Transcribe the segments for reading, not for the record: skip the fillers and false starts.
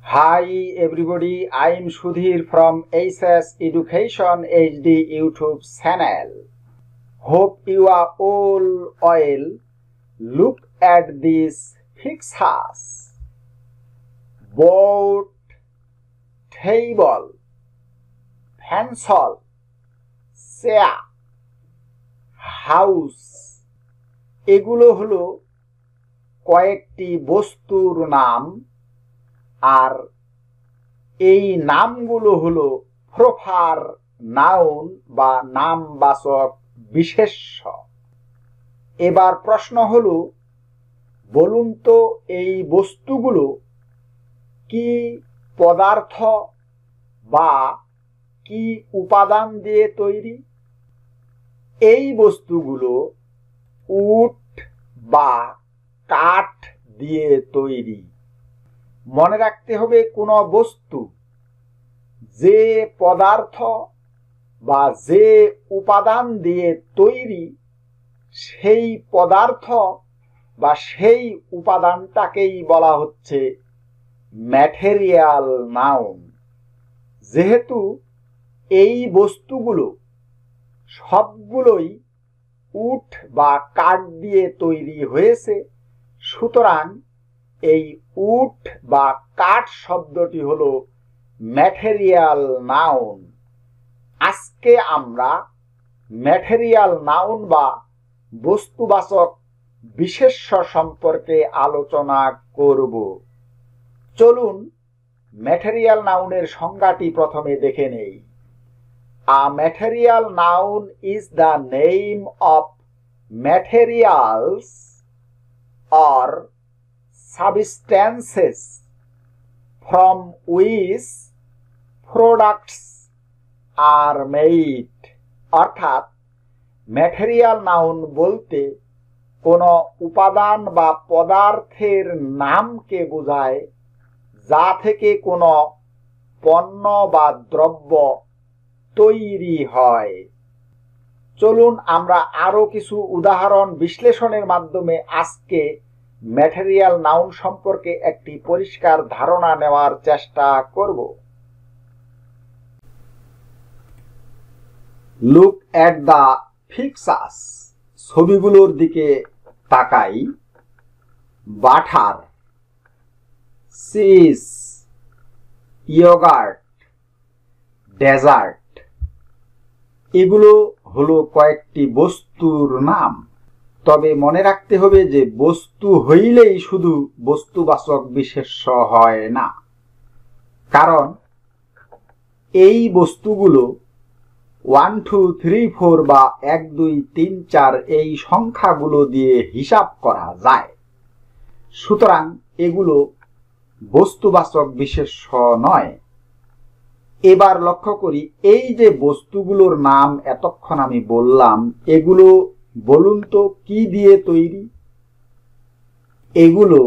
Hi everybody, I am Sudhir from SS Education HD YouTube channel. Hope you are all well. Look at this pictures. Board, table, pencil, chair, house. এগুলো হলো কয়েকটি বস্তুর নাম, আর এই নামগুলো হলো proper noun বা নামবাচক বিশেষ্য। এবার প্রশ্ন হলো, বলুন তো এই বস্তুগুলো কি পদার্থ বা কি উপাদান দিয়ে তৈরি? এই বস্তুগুলো উড বা কাঠ দিয়ে তৈরি। মনে রাখতে হবে, কোনো বস্তু যে পদার্থ বা যে উপাদান দিয়ে তৈরি, সেই পদার্থ বা সেই উপাদানটাকেই বলা হচ্ছে ম্যাটেরিয়াল নাউন। যেহেতু এই বস্তুগুলো সবগুলোই উড বা কাঠ দিয়ে তৈরি হয়েছে, সুতরাং এই উড বা কাঠ শব্দটি হলো ম্যাটেরিয়াল নাউন। আজকে আমরা ম্যাটেরিয়াল নাউন বা বস্তুবাচক বিশেষ্য সম্পর্কে আলোচনা করব। চলুন ম্যাটেরিয়াল নাউনের সংজ্ঞাটি প্রথমে দেখে নেই। A material noun is the name of materials or substances from which products are made। অর্থাৎ ম্যাটেরিয়াল নাউন বলতে কোনো উপাদান বা পদার্থের নামকে বোঝায় যা থেকে কোনো পণ্য বা দ্রব্য তৈরি হয়। চলুন আমরা আরো কিছু উদাহরণ বিশ্লেষণের মাধ্যমে আজকে ম্যাটেরিয়াল নাউন সম্পর্কে একটি পরিষ্কার ধারণা নেওয়ার চেষ্টা করব। Look at the pictures. ছবিগুলোর দিকে তাকাই। বাটার, চিজ, ইয়োগার্ট, ডেজার্ট, এগুলো হলো কয়েকটি বস্তুর নাম। তবে মনে রাখতে হবে যে বস্তু হইলেই শুধু বস্তুবাচক বিশেষ্য হয় না, কারণ এই বস্তুগুলো 1 2 3 4 বা 1 2 3 4 এই সংখ্যাগুলো দিয়ে হিসাব করা যায়। সুতরাং এগুলো বস্তুবাচক বিশেষ্য নয়। এবার লক্ষ্য করি, এই যে বস্তুগুলোর নাম এতক্ষণ আমি বললাম, এগুলো বলুন তো কি দিয়ে তৈরি? এগুলো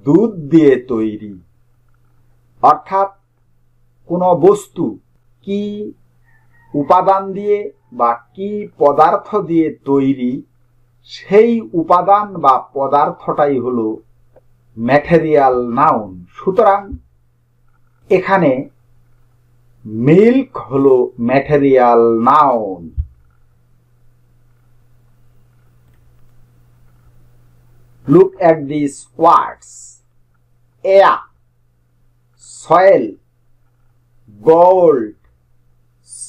দুধ দিয়ে তৈরি। অর্থাৎ কোনো বস্তু কি উপাদান দিয়ে বা কি পদার্থ দিয়ে তৈরি, সেই উপাদান বা পদার্থটাই হলো ম্যাটেরিয়াল নাউন। সুতরাং এখানে মিল্ক হলো material noun. Look at these words: air, soil, gold,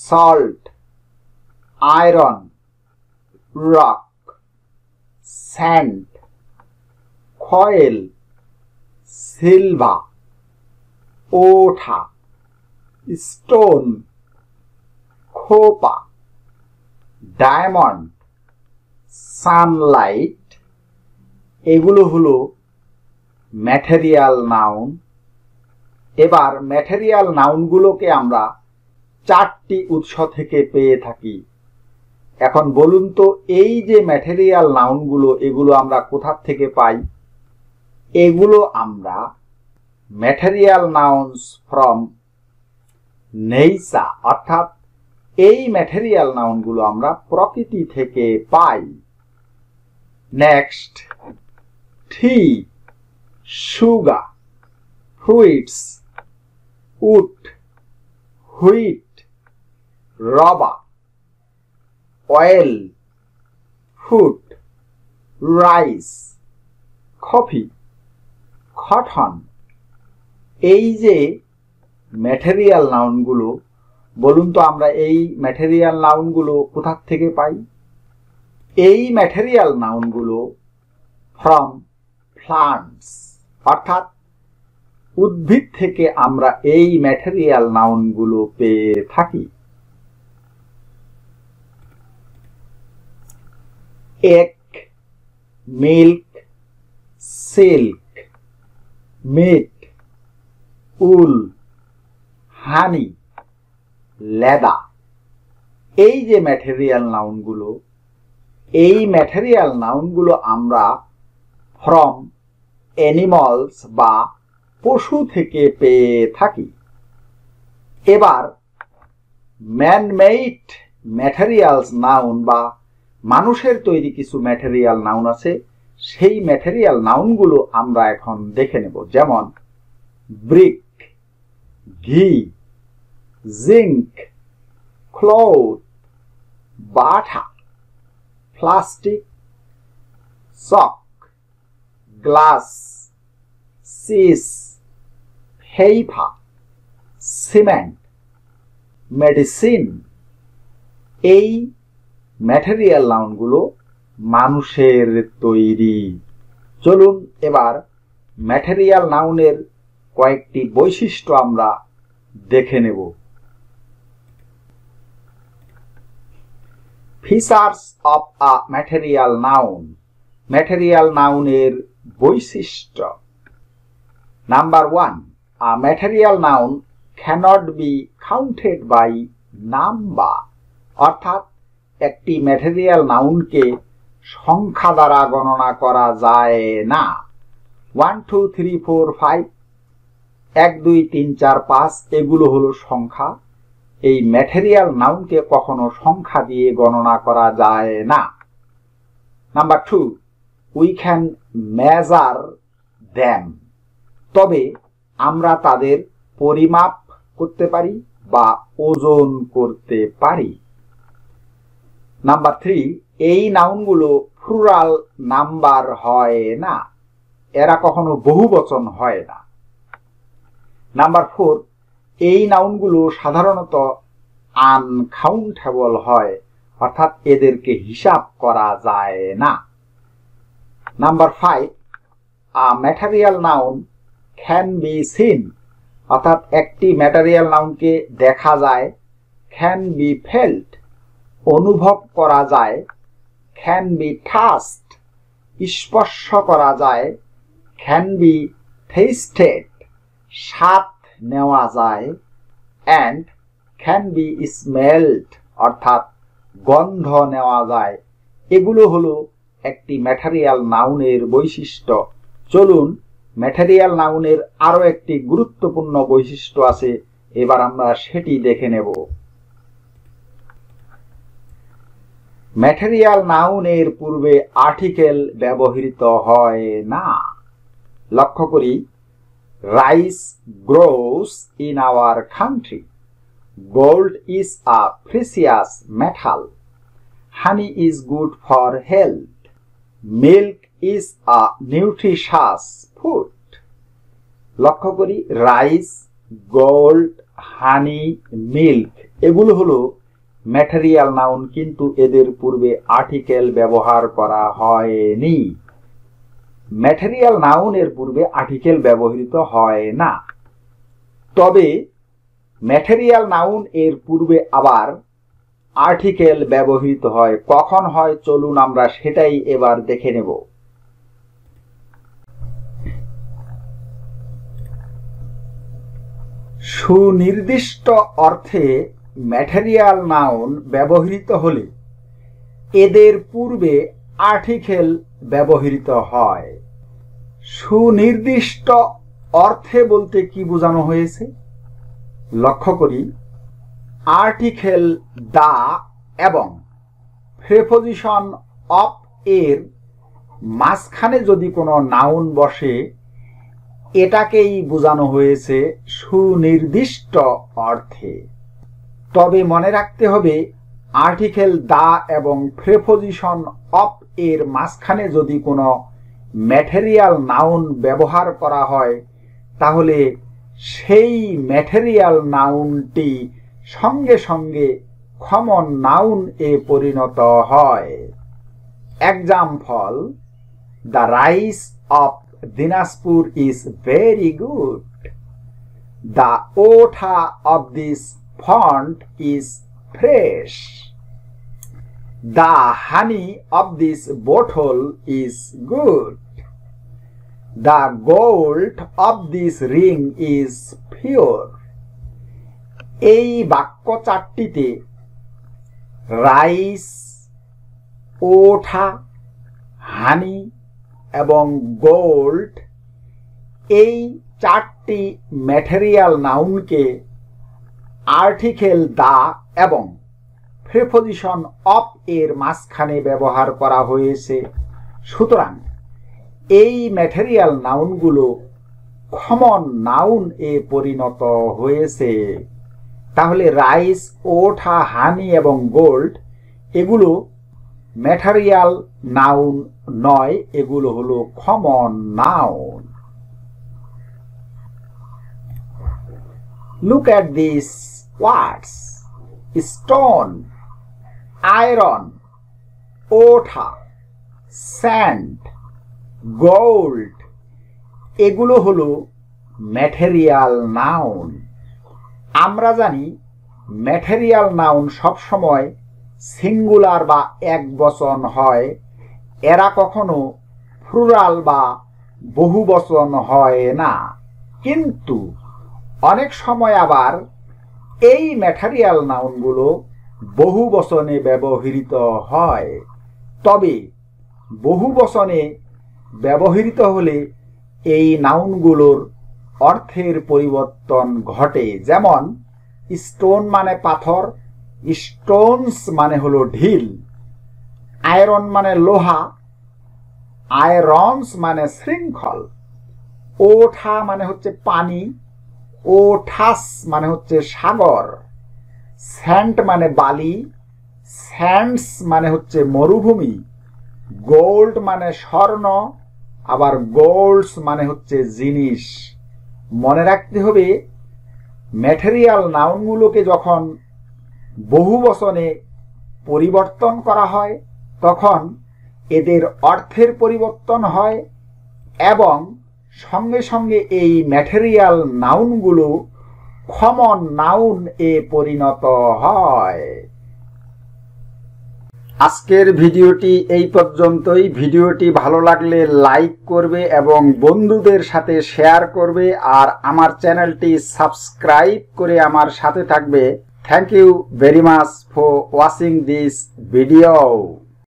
salt, iron, rock, sand, coil, silver, water, stone, copper, diamond, sunlight, এগুলো হলো ম্যাটেরিয়াল নাউন। এবার ম্যাটেরিয়াল নাউনগুলোকে আমরা 4টি উৎস থেকে পেয়ে থাকি। এখন বলুন তো, এই যে ম্যাটেরিয়াল নাউনগুলো, এগুলো আমরা কোথা থেকে পাই? এগুলো আমরা ম্যাটেরিয়াল নাউনস ফ্রম নেচার, অর্থাৎ এই ম্যাটেরিয়াল নাউনগুলো আমরা প্রকৃতি থেকে পাই। Next, tea, sugar, fruits wood, wheat, rubber, oil, food, rice, coffee, cotton. এই যে ম্যাটেরিয়াল নাউনগুলো, বলুন তো আমরা এই ম্যাটেরিয়াল নাউনগুলো কোথা থেকে পাই? এই ম্যাটেরিয়াল নাউনগুলো ফ্রম প্লান্টস, অর্থাৎ উদ্ভিদ থেকে আমরা এই ম্যাটেরিয়াল নাউনগুলো পেয়ে থাকি। এগ, মিল্ক, সিল্ক, মিট, উল, হানি, লেদার। এই যে ম্যাটেরিয়াল নাউনগুলো, এই ম্যাটেরিয়াল নাউনগুলো আমরা ফ্রম অ্যানিমালস বা পশু থেকে পেয়ে থাকি। এবার ম্যান-মেড ম্যাটেরিয়ালস নাউন বা মানুষের তৈরি কিছু ম্যাটেরিয়াল নাউন আছে, সেই ম্যাটেরিয়াল নাউনগুলো আমরা এখন দেখে নেব। যেমন brick, ghee, zinc, cloth, butter, plastic, chalk, glass, cheese, paper, cement, medicine. এই ম্যাটেরিয়াল নাউনগুলো মানুষের তৈরি। চলুন এবার ম্যাটেরিয়াল নাউনের কয়েকটি বৈশিষ্ট্য আমরা দেখে নেব। Features of a material noun. Material নাউনের বৈশিষ্ট্য। Number 1, a material noun cannot be counted by number, অর্থাৎ একটি ম্যাটেরিয়াল নাউনকে সংখ্যা দ্বারা গণনা করা যায় না। 1 2 3 4 5, 1 2 3 4 5 এগুলো হলো সংখ্যা। এই ম্যাটেরিয়াল নাউনকে কখনো সংখ্যা দিয়ে গণনা করা যায় না। Number 2, we can measure them, তবে আমরা তাদের পরিমাপ করতে পারি বা ওজন করতে পারি। নাম্বার 3, এই নাউনগুলো প্লুরাল নাম্বার হয় না, এরা কখনো বহুবচন হয় না। নাম্বার 4, এই নাউনগুলো সাধারণত আনকাউন্টেবল হয়, অর্থাৎ এদেরকে হিসাব করা যায় না। Number 5, a material noun can be seen, অর্থাৎ একটি ম্যাটেরিয়াল নাউনকে দেখা যায়। ক্যান বি ফেল্ট, অনুভব করা যায়। ক্যান বি টাচড, স্পর্শ করা যায়। ক্যান বি টেস্টেড, স্বাদ নেওয়া যায়। অ্যান্ড ক্যান বি স্মেলড, অর্থাৎ গন্ধ নেওয়া যায়। এগুলো হলো একটি ম্যাটেরিয়াল নাউনের বৈশিষ্ট্য। চলুন ম্যাটেরিয়াল নাউনের আরো একটি গুরুত্বপূর্ণ বৈশিষ্ট্য আছে, এবার আমরা সেটি দেখে নেব। ম্যাটেরিয়াল নাউনের পূর্বে আর্টিকেল ব্যবহৃত হয় না। লক্ষ্য করি, rice gross in our country, gold is a precious metal, honey is good for health, milk is a nutritious food. লক্ষ্য করি, রাইস, গোল্ড, হানি, মিল্ক এগুলো হলো ম্যাটেরিয়াল নাউন, কিন্তু এদের পূর্বে আর্টিকেল ব্যবহার করা হয়নি। ম্যাটেরিয়াল নাউনের পূর্বে আর্টিকেল ব্যবহৃত হয় না। তবে ম্যাটেরিয়াল নাউন এর পূর্বে আবার আর্টিকেল ব্যবহৃত হয়। কখন হয় চলুন আমরা সেটাই এবার দেখে নেব। সুনির্দিষ্ট অর্থে ম্যাটেরিয়াল নাউন ব্যবহৃত হলে এদের পূর্বে আর্টিকেল ব্যবহৃত হয়। সুনির্দিষ্ট অর্থে বলতে কি বোঝানো হয়েছে? লক্ষ্য করি, আর্টিকেল দা এবং প্রেপোজিশন অফ এর মাঝখানে যদি কোনো নাউন বসে, এটাকেই বোঝানো হয়েছে সুনির্দিষ্ট অর্থে। তবে মনে রাখতে হবে আর্টিকেল দা এবং প্রিপোজিশন অফ এর মাঝখানে যদি কোনো ম্যাটেরিয়াল নাউন ব্যবহার করা হয় তাহলে সেই ম্যাটেরিয়াল নাউনটি সঙ্গে সঙ্গে কমন নাউন এ পরিণত হয়। Example, the rice of Dinajpur is very good. The water of this font is fresh. The honey of this bottle is good. The gold of this ring is pure. এই বাক্য চারটিতে rice, ওঠা, হানি এবং gold এই চারটি material নাউনকে article দা এবং preposition of এর মাঝখানে ব্যবহার করা হয়েছে। সুতরাং এই ম্যাটেরিয়াল নাউনগুলো কমন নাউন এ পরিণত হয়েছে। তাহলে রাইস, ওঠা, হানি এবং গোল্ড এগুলো ম্যাটেরিয়াল নাউন নয়, এগুলো হলো common noun. Look at this words: stone, iron, ওঠা, স্যান্ড, গোল্ড এগুলো হলো ম্যাটেরিয়াল নাউন। আমরা জানি ম্যাটেরিয়াল নাউন সবসময় সিঙ্গুলার বা একবচন হয়, এরা কখনো প্লুরাল বা বহুবচন হয় না। কিন্তু অনেক সময় আবার এই ম্যাটেরিয়াল নাউনগুলো বহুবচনে ব্যবহৃত হয়। তবে বহুবচনে ব্যবহৃত হলে এই নাউনগুলোর অর্থের পরিবর্তন ঘটে। যেমন স্টোন মানে পাথর, স্টোনস মানে হলো ঢিল। আয়রন মানে লোহা, আয়রনস মানে শৃঙ্খল। ওঠা মানে হচ্ছে পানি, ওঠাস মানে হচ্ছে সাগর। স্যান্ড মানে বালি, স্যান্ডস মানে হচ্ছে মরুভূমি। গোল্ড মানে স্বর্ণ, আবার গোল্ডস মানে হচ্ছে জিনিস। মনে রাখতে হবে ম্যাটেরিয়াল নাউনগুলোকে যখন বহুবচনে পরিবর্তন করা হয় তখন এদের অর্থের পরিবর্তন হয় এবং সঙ্গে সঙ্গে এই ম্যাটেরিয়াল নাউনগুলো কমন নাউন এ পরিণত হয়। আজকের ভিডিওটি এই পর্যন্তই। ভিডিওটি ভালো লাগলে লাইক করবে এবং বন্ধুদের সাথে শেয়ার করবে আর আমার চ্যানেলটি সাবস্ক্রাইব করে আমার সাথে থাকবে। Thank you very much for watching this video.